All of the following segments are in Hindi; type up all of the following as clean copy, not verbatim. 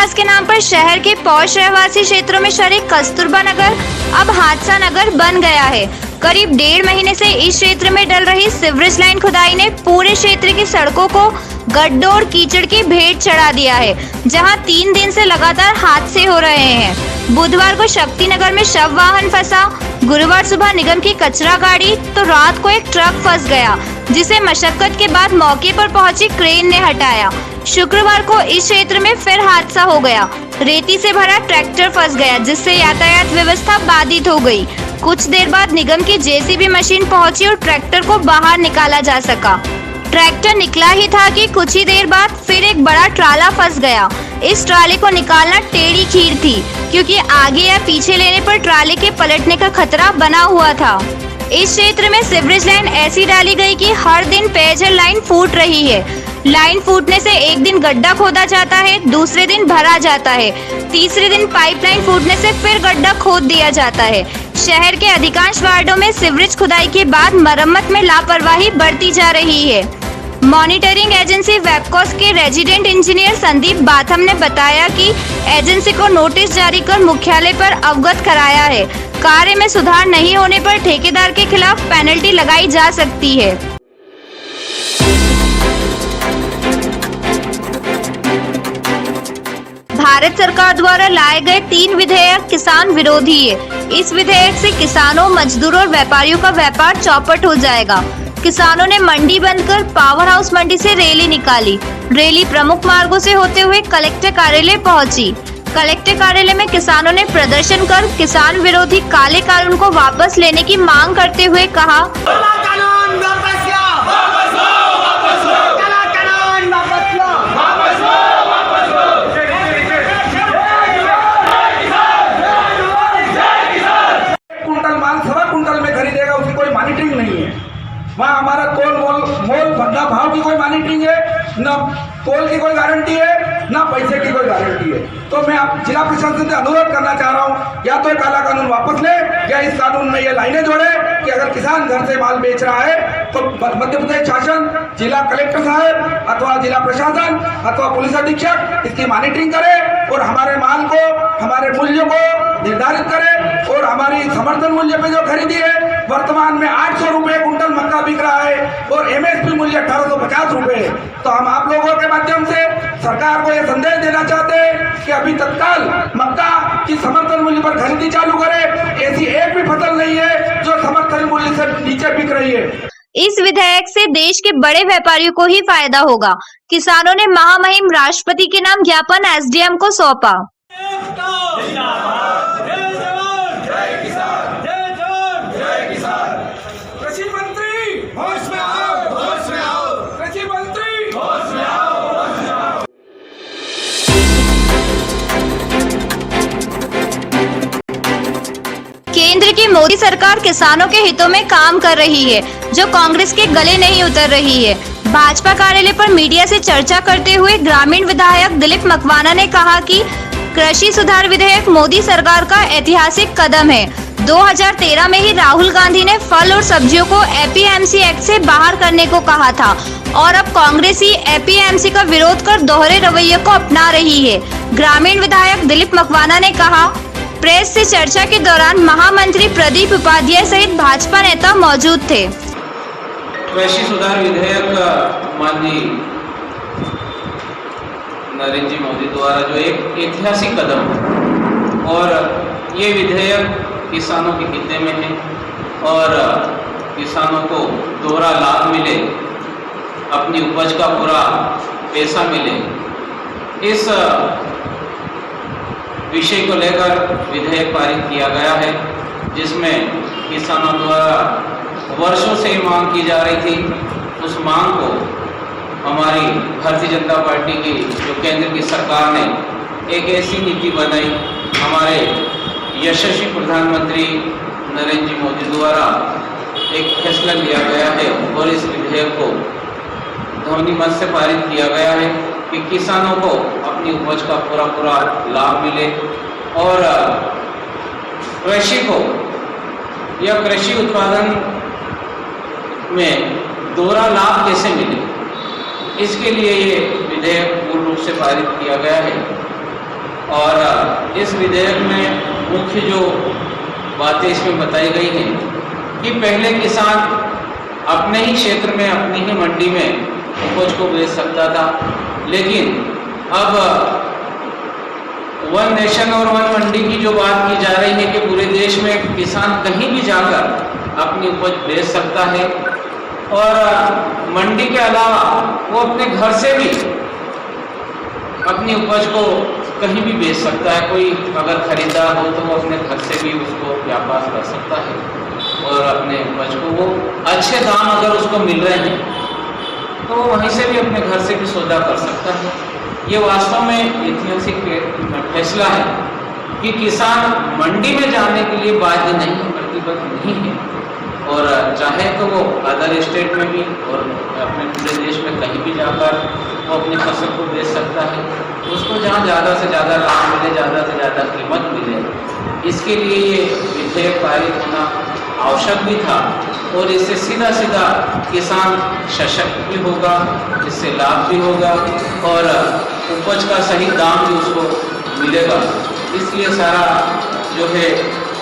विकास के नाम पर शहर के पौष रहवासी क्षेत्रों में शहर कस्तूरबा नगर अब हादसा नगर बन गया है। करीब 1.5 महीने से इस क्षेत्र में डल रही सीवरेज लाइन खुदाई ने पूरे क्षेत्र की सड़कों को गड्ढों और कीचड़ की भेंट चढ़ा दिया है, जहां 3 दिन से लगातार हादसे हो रहे हैं। बुधवार को शक्ति नगर में शव वाहन फंसा, गुरुवार सुबह निगम की कचरा गाड़ी तो रात को एक ट्रक फंस गया, जिसे मशक्कत के बाद मौके पर पहुंची क्रेन ने हटाया। शुक्रवार को इस क्षेत्र में फिर हादसा हो गया। रेती से भरा ट्रैक्टर फंस गया, जिससे यातायात व्यवस्था बाधित हो गई। कुछ देर बाद निगम की जेसीबी मशीन पहुंची और ट्रैक्टर को बाहर निकाला जा सका। ट्रैक्टर निकला ही था कि कुछ ही देर बाद फिर एक बड़ा ट्राला फंस गया। इस ट्राले को निकालना टेढ़ी खीर थी, क्योंकि आगे या पीछे लेने पर ट्राले के पलटने का खतरा बना हुआ था। इस क्षेत्र में सीवरेज लाइन ऐसी डाली गई कि हर दिन पेयजल लाइन फूट रही है। लाइन फूटने से एक दिन गड्ढा खोदा जाता है, दूसरे दिन भरा जाता है, तीसरे दिन पाइपलाइन फूटने से फिर गड्ढा खोद दिया जाता है। शहर के अधिकांश वार्डों में सीवरेज खुदाई के बाद मरम्मत में लापरवाही बढ़ती जा रही है। मॉनिटरिंग एजेंसी वेबकॉस के रेजिडेंट इंजीनियर संदीप बाथम ने बताया कि एजेंसी को नोटिस जारी कर मुख्यालय पर अवगत कराया है। कार्य में सुधार नहीं होने पर ठेकेदार के खिलाफ पेनल्टी लगाई जा सकती है। भारत सरकार द्वारा लाए गए 3 विधेयक किसान विरोधी है। इस विधेयक से किसानों, मजदूरों और व्यापारियों का व्यापार चौपट हो जाएगा। किसानों ने मंडी बंद कर पावर हाउस मंडी से रैली निकाली। रैली प्रमुख मार्गों से होते हुए कलेक्टर कार्यालय पहुंची। कलेक्टर कार्यालय में किसानों ने प्रदर्शन कर किसान विरोधी काले कानून को वापस लेने की मांग करते हुए कहा, कुंटल माल 1.25 कुंटल में खरीदेगा, उसकी कोई मॉनिटरिंग नहीं है। वहाँ हमारा मोल भद्दा भाव की कोई मॉनिटरिंग है, न तोल की कोई गारंटी है, ना पैसे की कोई गारंटी है। तो मैं आप जिला प्रशासन से अनुरोध करना चाह रहा हूँ, या तो काला कानून वापस ले, या इस कानून में ये लाइनें जोड़े कि अगर किसान घर से माल बेच रहा है तो मध्य प्रदेश शासन, जिला कलेक्टर साहब अथवा जिला प्रशासन अथवा पुलिस अधीक्षक इसकी मॉनिटरिंग करे और हमारे माल को, हमारे मूल्य को निर्धारित करे। और हमारी समर्थन मूल्य पे जो खरीदी है, वर्तमान में 800 रुपए कुंटल मक्का बिक रहा है और एमएसपी मूल्य 1850 रुपए। तो हम आप लोगों के माध्यम से सरकार को यह संदेश देना चाहते हैं कि अभी तत्काल मक्का की समर्थन मूल्य पर खरीदी चालू करे। ऐसी एक भी फसल नहीं है जो समर्थन मूल्य से नीचे बिक रही है। इस विधेयक से देश के बड़े व्यापारियों को ही फायदा होगा। किसानों ने महामहिम राष्ट्रपति के नाम ज्ञापन एसडीएम को सौंपा। केंद्र की मोदी सरकार किसानों के हितों में काम कर रही है, जो कांग्रेस के गले नहीं उतर रही है। भाजपा कार्यालय पर मीडिया से चर्चा करते हुए ग्रामीण विधायक दिलीप मकवाना ने कहा कि कृषि सुधार विधेयक मोदी सरकार का ऐतिहासिक कदम है। 2013 में ही राहुल गांधी ने फल और सब्जियों को एपीएमसी एक्ट से बाहर करने को कहा था, और अब कांग्रेस ही एपीएमसी का विरोध कर दोहरे रवैये को अपना रही है। ग्रामीण विधायक दिलीप मकवाना ने कहा, प्रेस से चर्चा के दौरान महामंत्री प्रदीप उपाध्याय सहित भाजपा नेता मौजूद थे। कृषि सुधार विधेयक माननीय नरेंद्र जी मोदी द्वारा जो एक ऐतिहासिक कदम, और ये विधेयक किसानों के हित में है और किसानों को दोहरा लाभ मिले, अपनी उपज का पूरा पैसा मिले, इस विषय को लेकर विधेयक पारित किया गया है, जिसमें किसानों द्वारा वर्षों से मांग की जा रही थी। उस मांग को हमारी भारतीय जनता पार्टी की जो केंद्र की सरकार ने एक ऐसी नीति बनाई, हमारे यशस्वी प्रधानमंत्री नरेंद्र जी मोदी द्वारा एक फैसला लिया गया है और इस विधेयक को ध्वनि मत से पारित किया गया है कि किसानों को अपनी उपज का पूरा लाभ मिले और कृषि को या कृषि उत्पादन में दोहरा लाभ कैसे मिले, इसके लिए ये विधेयक पूर्ण रूप से पारित किया गया है। और इस विधेयक में मुख्य जो बातें इसमें बताई गई हैं कि पहले किसान अपने ही क्षेत्र में अपनी ही मंडी में उपज को बेच सकता था, लेकिन अब वन नेशन और वन मंडी की जो बात की जा रही है कि पूरे देश में किसान कहीं भी जाकर अपनी उपज बेच सकता है और मंडी के अलावा वो अपने घर से भी अपनी उपज को कहीं भी बेच सकता है। कोई अगर खरीदार हो तो वो अपने घर से भी उसको व्यापार कर सकता है और अपने उपज को वो अच्छे दाम अगर उसको मिल रहे हैं तो वो वहीं से भी अपने घर से भी सौदा कर सकता है। ये वास्तव में ऐतिहासिक फैसला है कि किसान मंडी में जाने के लिए बाध्य नहीं है, प्रतिबद्ध नहीं है और चाहे तो वो अदर स्टेट में भी और अपने पूरे देश में कहीं भी जाकर वो अपनी फसल को बेच सकता है। उसको जहाँ ज़्यादा से ज़्यादा लाभ मिले, ज़्यादा से ज़्यादा कीमत मिले, इसके लिए ये विधेयक पारित होना आवश्यक भी था और इससे सीधा सीधा किसान सशक्त भी होगा, इससे लाभ भी होगा और उपज का सही दाम भी उसको मिलेगा। इसलिए सारा जो है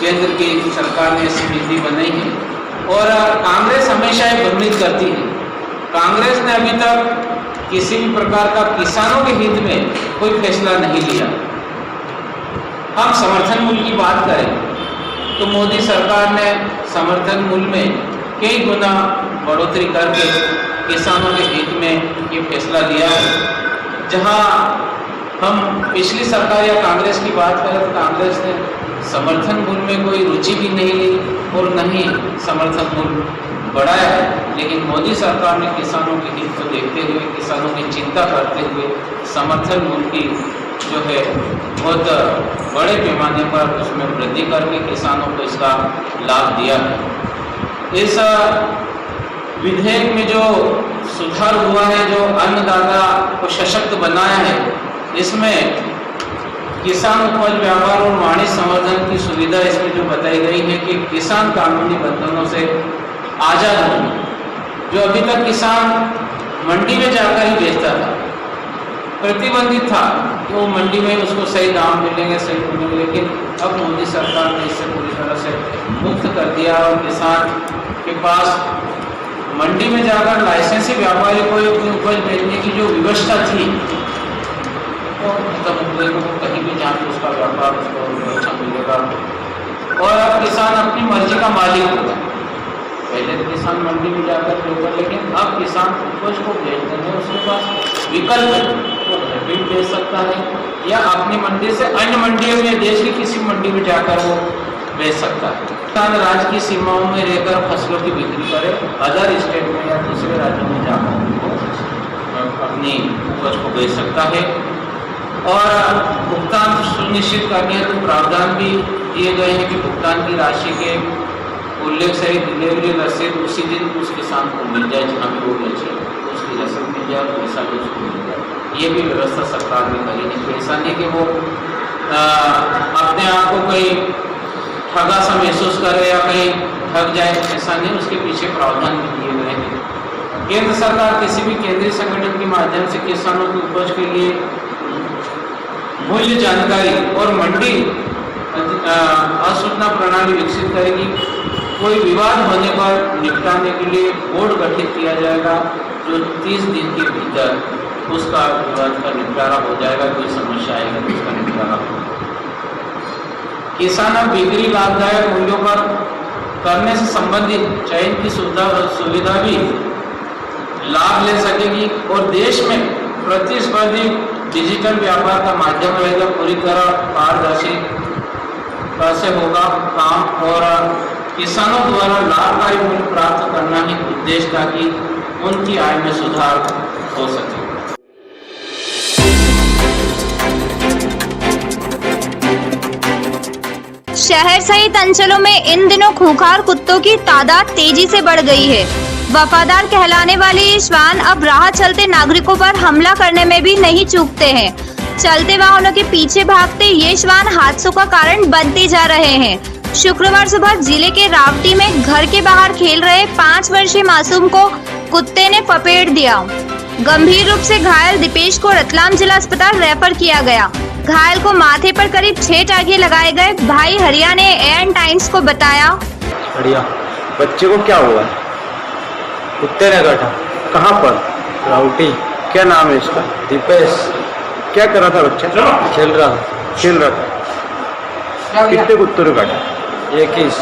केंद्र की सरकार ने ऐसी नीति बनाई है और कांग्रेस हमेशा ये भ्रमित करती है। कांग्रेस ने अभी तक किसी भी प्रकार का किसानों के हित में कोई फैसला नहीं लिया। हम समर्थन मूल्य की बात करें तो मोदी सरकार ने समर्थन मूल्य में कई गुना बढ़ोतरी करके किसानों के हित में ये फैसला लिया है। जहां हम पिछली सरकार या कांग्रेस की बात करें तो कांग्रेस ने समर्थन मूल्य में कोई रुचि भी नहीं ली और न ही समर्थन मूल्य बढ़ाया है, लेकिन मोदी सरकार ने किसानों के हित को देखते हुए, किसानों की चिंता करते हुए समर्थन मूल्य की जो है बहुत बड़े पैमाने पर उसमें वृद्धि करके किसानों को इसका लाभ दिया है। इस विधेयक में जो सुधार हुआ है, जो अन्नदाता को सशक्त बनाया है, इसमें किसान उपज व्यापार और वाणिज्य संवर्धन की सुविधा इसमें जो बताई गई है कि किसान कानूनी बंधनों से आजाद होंगे। जो अभी तक किसान मंडी में जाकर ही बेचता था, प्रतिबंधित था कि वो मंडी में उसको सही दाम मिलेंगे, सही मिलेंगे, लेकिन अब मोदी सरकार ने इससे पूरी तरह से मुक्त कर दिया और किसान के पास मंडी में जाकर लाइसेंसी व्यापारी को अपनी उपज बेचने की जो व्यवस्था थी वो खत्म हो कहीं भी जाके उसका व्यापार उसको अच्छा मिलेगा और अब किसान अपनी मर्जी का मालिक होगा। पहले तो किसान मंडी में जाकर बेचता, लेकिन अब किसान उपज को बेचने में उसके पास विकल्प है, वो घर भी बेच सकता है या अपनी मंडी से अन्य मंडियों में देश की किसी मंडी में जाकर वो बेच सकता है। किसान राज्य की सीमाओं में रहकर फसलों की बिक्री करे, अदर स्टेट में या दूसरे राज्यों में जाकर अपनी उपज को बेच सकता है और भुगतान सुनिश्चित करने हेतु प्रावधान भी दिए गए हैं कि भुगतान की राशि के उल्लेख सहित डिलीवरी रसीद उसी दिन उस किसान को मिल जाए जहाँ भी वो बेचे, तो उसकी रसीद मिल जाए और पैसा भी उसको मिल जाए। ये भी व्यवस्था सरकार ने करी है कि ऐसा नहीं कि वो अपने आप को कहीं ठगा सा महसूस करे या कहीं ठग जाए, ऐसा नहीं, उसके पीछे प्रावधान भी दिए गए हैं। केंद्र सरकार किसी भी केंद्रीय संगठन के माध्यम से किसानों की उपज के लिए मूल्य जानकारी और मंडी असूचना प्रणाली विकसित करेगी। कोई विवाद होने पर निपटाने के लिए बोर्ड गठित किया जाएगा जो 30 दिन के भीतर उसका विवाद का निपटारा हो जाएगा। कोई समस्या आएगा तो उसका निपटारा होगा। किसान अब बिक्री लाभदायक मूल्यों पर करने से संबंधित चयन की सुविधा भी लाभ ले सकेगी और देश में प्रतिस्पर्धी डिजिटल व्यापार का माध्यम रहेगा। पूरी तरह पारदर्शी से होगा काम और किसानों द्वारा लाभकारी मूल्य प्राप्त करना ही उद्देश्य ताकि उनकी आय में सुधार हो सके। शहर सहित अंचलों में इन दिनों खूंखार कुत्तों की तादाद तेजी से बढ़ गई है। वफादार कहलाने वाले ये श्वान अब राह चलते नागरिकों पर हमला करने में भी नहीं चूकते हैं। चलते वाहनों के पीछे भागते ये श्वान हादसों का कारण बनते जा रहे हैं। शुक्रवार सुबह जिले के रावटी में घर के बाहर खेल रहे 5 वर्षीय मासूम को कुत्ते ने पपेट दिया। गंभीर रूप से घायल दीपेश को रतलाम जिला अस्पताल रेफर किया गया। घायल को माथे पर करीब 6 टाँके लगाए गए। भाई हरिया ने एएन टाइम्स को बताया, बढ़िया। बच्चे को क्या हुआ? कुत्ते ने काटा। कहाँ पर? राउटी। क्या नाम है इसका? दीपेश। क्या कर रहा था बच्चा? खेल रहा था। कितने कुत्तों ने काटा? 21।